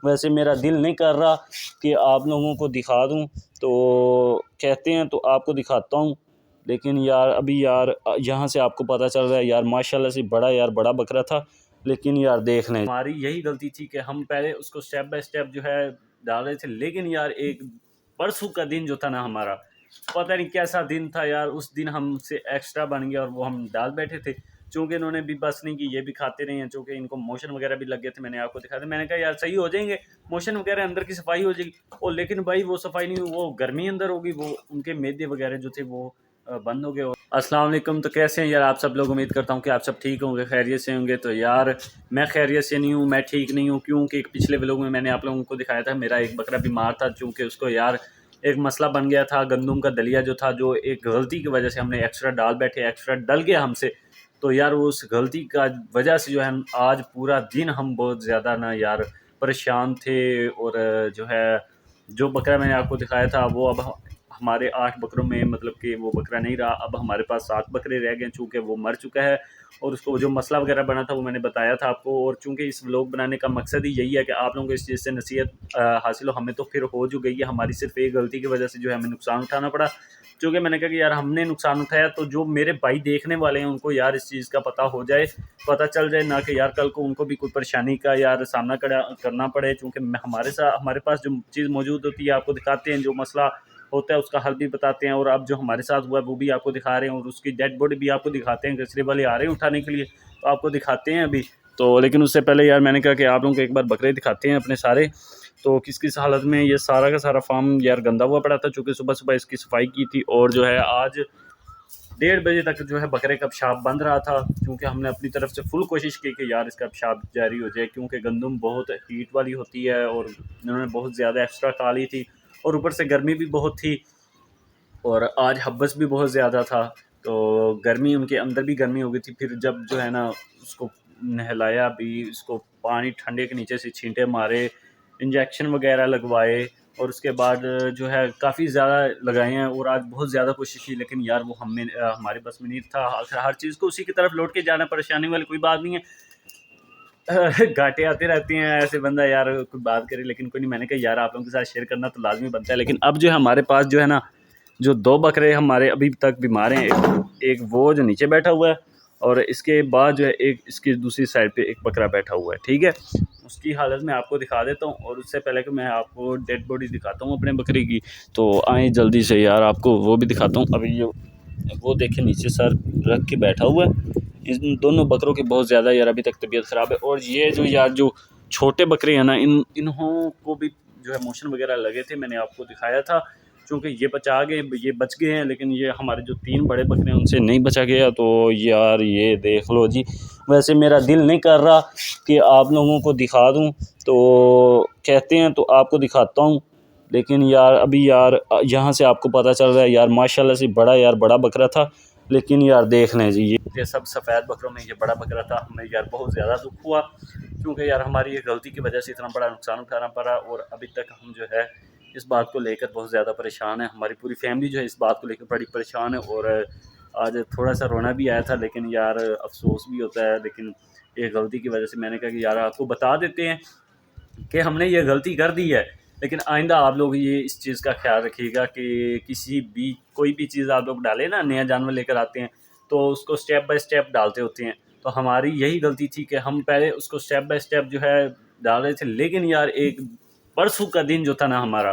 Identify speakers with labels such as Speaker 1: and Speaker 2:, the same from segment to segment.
Speaker 1: वैसे मेरा दिल नहीं कर रहा कि आप लोगों को दिखा दूं, तो कहते हैं तो आपको दिखाता हूं। लेकिन यार अभी यार यहाँ से आपको पता चल रहा है यार माशाल्लाह से बड़ा बकरा था। लेकिन यार देख लें, हमारी यही गलती थी कि हम पहले उसको स्टेप बाय स्टेप जो है डाल रहे थे। लेकिन यार एक परसों का दिन जो था ना हमारा, पता नहीं कैसा दिन था यार, उस दिन हमसे एक्स्ट्रा बन गया और वो हम डाल बैठे थे। चूँकि इन्होंने भी बस नहीं की, ये भी खाते रहे हैं, चूँकि इनको मोशन वगैरह भी लग गए थे। मैंने आपको दिखाया था, मैंने कहा यार सही हो जाएंगे, मोशन वगैरह अंदर की सफाई हो जाएगी। और लेकिन भाई वो सफाई नहीं हुई, वो गर्मी अंदर होगी, वो उनके मैदे वगैरह जो थे वो बंद हो गए। अस्सलाम वालेकुम। तो कैसे हैं यार आप सब लोग? उम्मीद करता हूँ कि आप सब ठीक होंगे, खैरियत से होंगे। तो यार मैं खैरियत से नहीं हूँ, मैं ठीक नहीं हूँ, क्योंकि पिछले व्लॉग में मैंने आप लोगों को दिखाया था मेरा एक बकरा बीमार था। चूँकि उसको यार एक मसला बन गया था, गंदम का दलिया जो था, जो एक गलती की वजह से हमने एक्स्ट्रा डाल बैठे, एक्स्ट्रा डल गया हमसे। तो यार उस गलती का वजह से जो है आज पूरा दिन हम बहुत ज़्यादा ना यार परेशान थे। और जो है जो बकरा मैंने आपको दिखाया था वो अब हमारे 8 बकरों में मतलब कि वो बकरा नहीं रहा। अब हमारे पास 7 बकरे रह गए, चूँकि वो मर चुका है। और उसको जो मसला वगैरह बना था वो मैंने बताया था आपको। और चूँकि इस व्लॉग बनाने का मकसद ही यही है कि आप लोगों को इस चीज़ से नसीहत हासिल हो। हमें तो फिर हो जो गई है, हमारी सिर्फ एक गलती की वजह से जो है हमें नुकसान उठाना पड़ा। चूँकि मैंने कहा कि यार हमने नुकसान उठाया तो जो मेरे भाई देखने वाले हैं उनको यार इस चीज़ का पता हो जाए, पता चल जाए, ना कि यार कल को उनको भी कोई परेशानी का यार सामना करना पड़े। चूँकि हमारे पास जो चीज़ मौजूद होती है आपको दिखाते हैं, जो मसला होता है उसका हल भी बताते हैं। और अब जो हमारे साथ हुआ है वो भी आपको दिखा रहे हैं, और उसकी डेड बॉडी भी आपको दिखाते हैं। कचरे वाले आ रहे हैं उठाने के लिए, तो आपको दिखाते हैं अभी। तो लेकिन उससे पहले यार मैंने कहा कि आप लोगों को एक बार बकरे दिखाते हैं अपने सारे। तो किस किस हालत में ये सारा का सारा फार्म यार गंदा हुआ पड़ा था, चूँकि सुबह सुबह इसकी सफाई की थी। और जो है आज 1:30 बजे तक जो है बकरे का पेशाब बंद रहा था, क्योंकि हमने अपनी तरफ से फुल कोशिश की कि यार इसका पेशाब जारी हो जाए, क्योंकि गंदम बहुत हीट वाली होती है और इन्होंने बहुत ज़्यादा एक्स्ट्रा खा ली थी। और ऊपर से गर्मी भी बहुत थी, और आज हब्बस भी बहुत ज़्यादा था। तो गर्मी उनके अंदर भी गर्मी हो गई थी। फिर जब जो है ना उसको नहलाया भी, उसको पानी ठंडे के नीचे से छींटे मारे, इंजेक्शन वगैरह लगवाए, और उसके बाद जो है काफ़ी ज़्यादा लगाए हैं। और आज बहुत ज़्यादा कोशिश की, लेकिन यार वो हमारे बस में नहीं था। हर चीज़ को उसी की तरफ लौट के जाना, परेशानी वाली कोई बात नहीं है। घाटे आते रहते हैं, ऐसे बंदा यार कोई बात करे, लेकिन कोई नहीं। मैंने कहा यार आप लोगों के साथ शेयर करना तो लाजमी बनता है। लेकिन अब जो है हमारे पास जो है ना, जो 2 बकरे हमारे अभी तक बीमार हैं, एक वो जो नीचे बैठा हुआ है, और इसके बाद जो है एक इसकी दूसरी साइड पे एक बकरा बैठा हुआ है, ठीक है। उसकी हालत मैं आपको दिखा देता हूँ, और उससे पहले कि मैं आपको डेड बॉडी दिखाता हूँ अपने बकरे की, तो आए जल्दी से यार आपको वो भी दिखाता हूँ। अभी वो देखे नीचे सर रख के बैठा हुआ है। इन दोनों बकरों की बहुत ज़्यादा यार अभी तक तबीयत ख़राब है। और ये जो यार जो छोटे बकरे हैं ना, इन्हों को भी जो है मोशन वगैरह लगे थे, मैंने आपको दिखाया था। चूँकि ये ये बच गए हैं, लेकिन ये हमारे जो 3 बड़े बकरे हैं उनसे नहीं बचा गया। तो यार ये देख लो जी, वैसे मेरा दिल नहीं कर रहा कि आप लोगों को दिखा दूं, तो कहते हैं तो आपको दिखाता हूं। लेकिन यार अभी यार यहाँ से आपको पता चल रहा है यार माशाल्लाह से बड़ा बकरा था। लेकिन यार देख लें जी, ये सब सफ़ेद बकरों में ये बड़ा बकरा था। हमें यार बहुत ज़्यादा दुख हुआ, क्योंकि यार हमारी ये गलती की वजह से इतना बड़ा नुकसान उठाना पड़ा। और अभी तक हम जो है इस बात को लेकर बहुत ज़्यादा परेशान है। हमारी पूरी फैमिली जो है इस बात को लेकर बड़ी परेशान है। और आज थोड़ा सा रोना भी आया था, लेकिन यार अफसोस भी होता है। लेकिन ये गलती की वजह से मैंने कहा कि यार आपको बता देते हैं कि हमने ये गलती कर दी है। लेकिन आइंदा आप लोग ये इस चीज़ का ख्याल रखिएगा कि कोई भी चीज़ आप लोग डालें ना, नया जानवर लेकर आते हैं तो उसको स्टेप बाय स्टेप डालते होते हैं। तो हमारी यही गलती थी कि हम पहले उसको स्टेप बाय स्टेप जो है डाल रहे थे। लेकिन यार एक परसों का दिन जो था ना हमारा,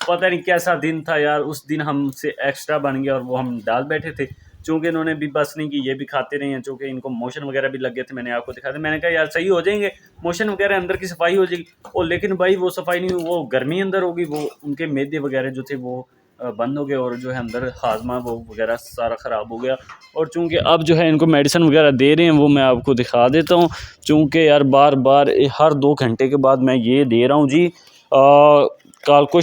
Speaker 1: पता नहीं कैसा दिन था यार, उस दिन हमसे एक्स्ट्रा बन गया और वो हम डाल बैठे थे। चूँकि इन्होंने भी बस नहीं की, ये भी खाते रहे हैं, चूँकि इनको मोशन वगैरह भी लग गए थे। मैंने आपको दिखाया था, मैंने कहा यार सही हो जाएंगे, मोशन वगैरह अंदर की सफाई हो जाएगी। और लेकिन भाई वो सफाई नहीं हुई, वो गर्मी अंदर होगी, वो उनके मैदे वगैरह जो थे वो बंद हो गए, और जो है अंदर हाजमा वो वगैरह सारा ख़राब हो गया। और चूँकि अब जो है इनको मेडिसिन वगैरह दे रहे हैं, वो मैं आपको दिखा देता हूँ। चूँकि यार बार बार हर 2 घंटे के बाद मैं ये दे रहा हूँ जी। काल को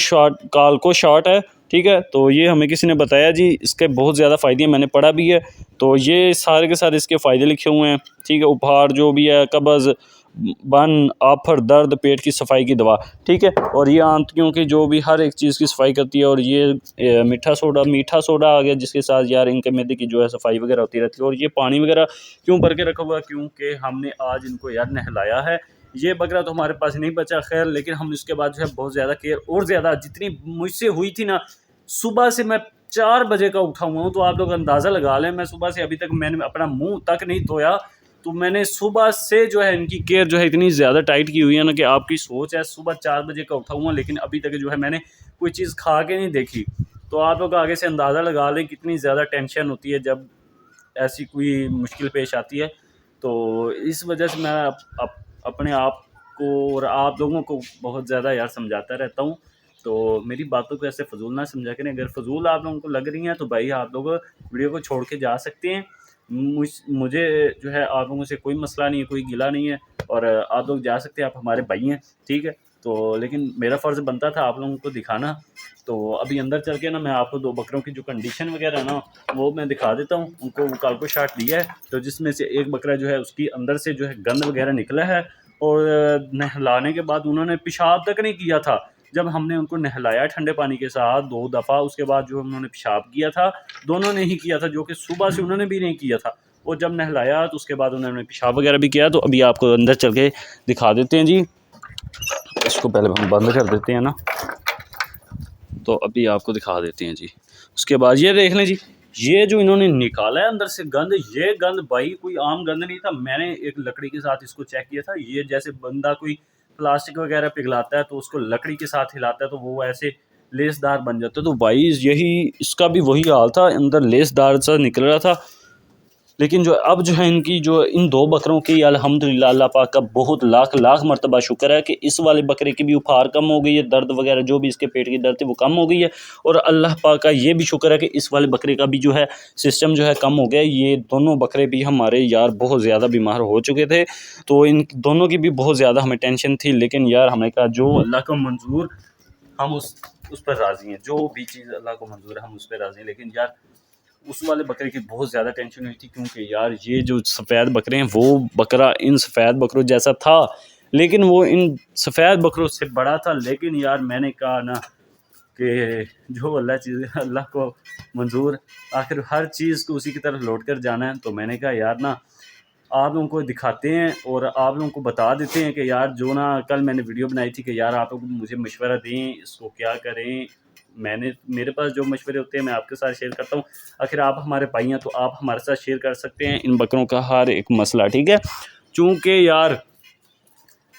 Speaker 1: शॉट है, ठीक है। तो ये हमें किसी ने बताया जी, इसके बहुत ज़्यादा फ़ायदे हैं, मैंने पढ़ा भी है। तो ये सारे के सारे इसके फ़ायदे लिखे हुए हैं, ठीक है। उपहार जो भी है, कब्ज़, बन, आफर, दर्द, पेट की सफाई की दवा, ठीक है। और ये आंतों की जो भी हर एक चीज़ की सफाई करती है। और ये मीठा सोडा आ गया, जिसके साथ यार इनके मैदे की जो है सफाई वगैरह होती रहती है। और ये पानी वगैरह क्यों भर के रखा हुआ है, क्योंकि हमने आज इनको यार नहलाया है। ये बकरा तो हमारे पास नहीं बचा खैर, लेकिन हम इसके बाद जो है बहुत ज़्यादा केयर और ज़्यादा जितनी मुझसे हुई थी ना, सुबह से मैं 4 बजे का उठा हुआ हूँ, तो आप लोग अंदाज़ा लगा लें मैं सुबह से अभी तक मैंने अपना मुँह तक नहीं धोया। तो मैंने सुबह से जो है इनकी केयर जो है इतनी ज़्यादा टाइट की हुई है ना कि आपकी सोच है, सुबह 4 बजे का उठा हुआ लेकिन अभी तक जो है मैंने कोई चीज़ खा के नहीं देखी। तो आप लोग आगे से अंदाज़ा लगा लें कितनी ज़्यादा टेंशन होती है जब ऐसी कोई मुश्किल पेश आती है। तो इस वजह से मैं अपने आप को और आप लोगों को बहुत ज़्यादा यार समझाता रहता हूँ। तो मेरी बातों को ऐसे फ़ज़ूल ना समझा करें, अगर फ़ज़ूल आप लोगों को लग रही हैं तो भाई आप लोग वीडियो को छोड़ के जा सकते हैं। मुझे जो है आप लोगों से कोई मसला नहीं है, कोई गिला नहीं है, और आप लोग जा सकते हैं, आप हमारे भाई हैं, ठीक है। तो लेकिन मेरा फ़र्ज़ बनता था आप लोगों को दिखाना। तो अभी अंदर चल के ना मैं आपको 2 बकरों की जो कंडीशन वगैरह है ना वो मैं दिखा देता हूँ। उनको वो काल्को शार्ट दिया है, तो जिसमें से एक बकरा जो है उसकी अंदर से जो है गंद वगैरह निकला है, और नहलाने के बाद उन्होंने पेशाब तक नहीं किया था। जब हमने उनको नहलाया ठंडे पानी के साथ 2 दफ़ा, उसके बाद जो उन्होंने पेशाब किया था, दोनों ने ही किया था, जो कि सुबह से उन्होंने भी नहीं किया था। और जब नहलाया तो उसके बाद उन्होंने पेशाब वगैरह भी किया। तो अभी आपको अंदर चल के दिखा देते हैं जी। इसको पहले हम बंद कर देते हैं ना, तो अभी आपको दिखा देते हैं जी। उसके बाद ये देख लें जी, ये जो इन्होंने निकाला है अंदर से गंद, ये गंद भाई कोई आम गंद नहीं था। मैंने एक लकड़ी के साथ इसको चेक किया था। ये जैसे बंदा कोई प्लास्टिक वगैरह पिघलाता है तो उसको लकड़ी के साथ हिलाता है तो वो ऐसे लेसदार बन जाता है। तो भाई यही इसका भी वही हाल था, अंदर लेसदार सा निकल रहा था। लेकिन जो अब जो है इनकी जो इन 2 बकरों की अल्हम्दुलिल्लाह अल्लाह पाक का बहुत लाख लाख मर्तबा शुक्र है कि इस वाले बकरे की भी उफार कम हो गई है, दर्द वगैरह जो भी इसके पेट की दर्द थी वो कम हो गई है। और अल्लाह पाक का ये भी शुक्र है कि इस वाले बकरे का भी जो है सिस्टम जो है कम हो गया है। ये दोनों बकरे भी हमारे यार बहुत ज़्यादा बीमार हो चुके थे, तो इन दोनों की भी बहुत ज़्यादा हमें टेंशन थी। लेकिन यार हमने कहा जो अल्लाह को मंजूर, हम उस पर राज़ी हैं, जो भी चीज़ अल्लाह को मंजूर है हम उस पर राज़ी हैं। लेकिन यार उस वाले बकरे की बहुत ज़्यादा टेंशन हुई थी, क्योंकि यार ये जो सफ़ेद बकरे हैं वो बकरा इन सफ़ेद बकरों जैसा था, लेकिन वो इन सफ़ेद बकरों से बड़ा था। लेकिन यार मैंने कहा ना कि जो अल्लाह चीज़ अल्लाह को मंजूर, आखिर हर चीज़ को उसी की तरफ लौट कर जाना है। तो मैंने कहा यार ना आप लोगों को दिखाते हैं और आप लोगों को बता देते हैं कि यार जो ना कल मैंने वीडियो बनाई थी कि यार आप लोग मुझे मशवरा दें इसको क्या करें। मेरे पास जो मशवरे होते हैं मैं आपके साथ शेयर करता हूँ। आखिर आप हमारे भाई हैं तो आप हमारे साथ शेयर कर सकते हैं इन बकरों का हर एक मसला, ठीक है। चूँकि यार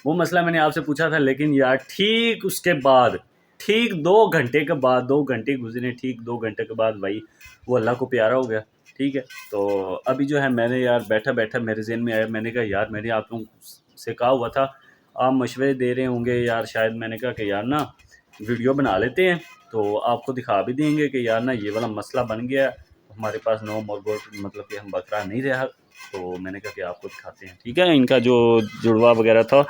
Speaker 1: वो मसला मैंने आपसे पूछा था, लेकिन यार ठीक उसके बाद, ठीक 2 घंटे के बाद, 2 घंटे गुजरे, ठीक 2 घंटे के बाद भाई वो अल्लाह को प्यारा हो गया, ठीक है। तो अभी जो है मैंने यार बैठा बैठा मेरे ज़हन में आया, मैंने कहा यार मैंने आप लोगों से कहा हुआ था, आप मशवरे दे रहे होंगे यार शायद, मैंने कहा कि यार ना वीडियो बना लेते हैं तो आपको दिखा भी देंगे कि यार ना ये वाला मसला बन गया, हमारे पास नो मोर गोट, मतलब कि हम बकरा नहीं रहा। तो मैंने कहा कि आपको दिखाते हैं, ठीक है। इनका जो जुड़वा वगैरह था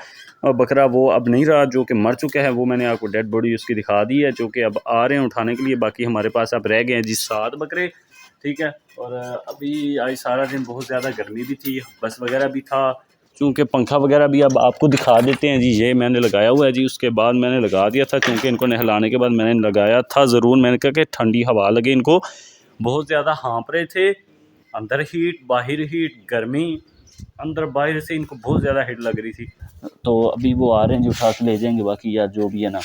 Speaker 1: बकरा वो अब नहीं रहा, जो कि मर चुका है, वो मैंने आपको डेड बॉडी उसकी दिखा दी है, जो कि अब आ रहे हैं उठाने के लिए। बाकी हमारे पास अब रह गए हैं जी 7 बकरे, ठीक है। और अभी आज सारा दिन बहुत ज़्यादा गर्मी भी थी, बस वगैरह भी था, चूँकि पंखा वगैरह भी अब आपको दिखा देते हैं जी। ये मैंने लगाया हुआ है जी, उसके बाद मैंने लगा दिया था, क्योंकि इनको नहलाने के बाद मैंने लगाया था ज़रूर। मैंने कहा कि ठंडी हवा लगे इनको, बहुत ज़्यादा हाँप रहे थे, अंदर हीट बाहर हीट, गर्मी अंदर बाहर से इनको बहुत ज़्यादा हीट लग रही थी। तो अभी वो आ रहे हैं जो उठा के ले जाएंगे। बाकी यार जो भी है ना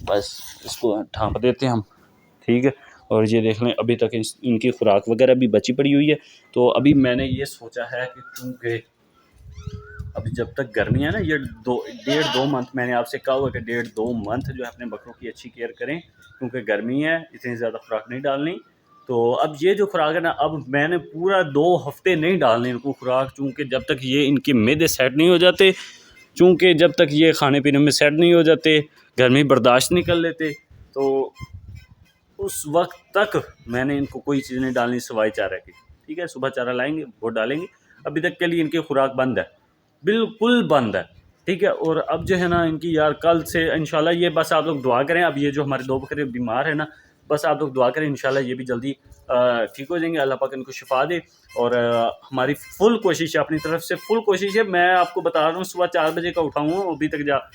Speaker 1: बस इसको ढांप देते हैं हम, ठीक है। और ये देख लें अभी तक इनकी खुराक वगैरह भी बची पड़ी हुई है। तो अभी मैंने ये सोचा है कि क्योंकि अभी जब तक गर्मी है ना, ये 1.5-2 मंथ मैंने आपसे कहा हुआ कि 1.5-2 मंथ जो है अपने बकरों की अच्छी केयर करें, क्योंकि गर्मी है, इतनी ज़्यादा खुराक नहीं डालनी। तो अब ये जो खुराक है ना, अब मैंने पूरा 2 हफ्ते नहीं डालने इनको खुराक, चूँकि जब तक ये इनके मैदे सेट नहीं हो जाते, चूँकि जब तक ये खाने पीने में सेट नहीं हो जाते, गर्मी बर्दाश्त नहीं कर लेते, तो उस वक्त तक मैंने इनको कोई चीज़ नहीं डालनी सिवाय चारा की, ठीक है। सुबह चारा लाएंगे वो डालेंगे। अभी तक के लिए इनकी खुराक बंद है, बिल्कुल बंद है, ठीक है। और अब जो है ना इनकी यार कल से इंशाल्लाह, ये बस आप लोग दुआ करें। अब ये जो हमारे 2 बकरे बीमार है ना, बस आप लोग दुआ करें, इंशाल्लाह ये भी जल्दी ठीक हो जाएंगे, अल्लाह पाक इनको शिफा दे। और हमारी फुल कोशिश है, अपनी तरफ से फुल कोशिश है। मैं आपको बता रहा हूँ सुबह 4 बजे का उठा हूँ, अभी तक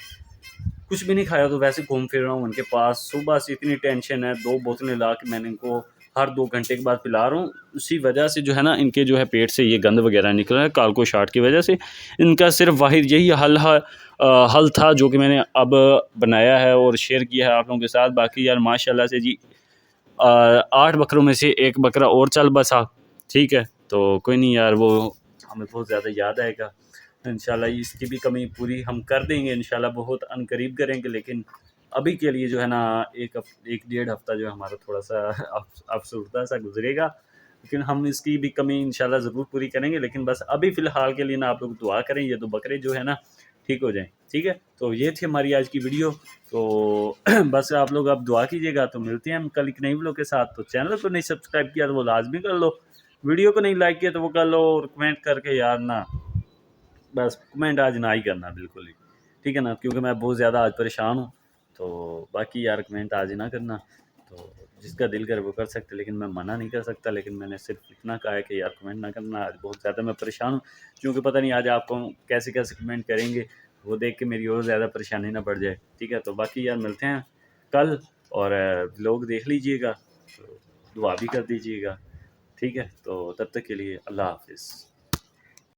Speaker 1: कुछ भी नहीं खाया, तो वैसे घूम फिर रहा हूँ उनके पास। सुबह से इतनी टेंशन है, 2 बोतलें ला के मैंने इनको हर 2 घंटे के बाद पिला रहा हूँ। उसी वजह से जो है ना इनके जो है पेट से ये गंद वगैरह निकल रहा है कालको शार्ट की वजह से। इनका सिर्फ वाहिद यही हल था जो कि मैंने अब बनाया है और शेयर किया है आप लोगों के साथ। बाकी यार माशाल्लाह से जी 8 बकरों में से एक बकरा और चल बसा, ठीक है। तो कोई नहीं यार, वो हमें बहुत ज़्यादा याद आएगा। इंशाल्लाह इसकी भी कमी पूरी हम कर देंगे, इंशाल्लाह बहुत अनकरीब करेंगे। लेकिन अभी के लिए जो है ना एक डेढ़ हफ़्ता जो है हमारा थोड़ा सा अफसरदा सा गुजरेगा, लेकिन हम इसकी भी कमी इंशाल्लाह ज़रूर पूरी करेंगे। लेकिन बस अभी फ़िलहाल के लिए ना आप लोग दुआ करें, ये 2 बकरे जो है ना ठीक हो जाएँ, ठीक है। तो ये थी हमारी आज की वीडियो। तो बस आप लोग अब दुआ कीजिएगा। तो मिलते हैं हम कल एक नई वीडियो के साथ। तो चैनल को नहीं सब्सक्राइब किया तो वो लाजमी कर लो, वीडियो को नहीं लाइक किया तो वो कर लो, और कमेंट करके यार ना बस कमेंट आज ना ही करना बिल्कुल ही, ठीक है ना, क्योंकि मैं बहुत ज़्यादा आज परेशान हूँ। तो बाकी यार कमेंट आज ही ना करना। तो जिसका दिल करे वो कर सकते, लेकिन मैं मना नहीं कर सकता। लेकिन मैंने सिर्फ इतना कहा है कि यार कमेंट ना करना, आज बहुत ज़्यादा मैं परेशान हूँ। क्योंकि पता नहीं आज आपको कैसे कैसे कमेंट करेंगे, वो देख के मेरी और ज़्यादा परेशानी ना बढ़ जाए, ठीक है। तो बाकी यार मिलते हैं कल, और व्लॉग देख लीजिएगा, तो दुआ भी कर दीजिएगा, ठीक है। तो तब तक के लिए अल्लाह हाफिज़।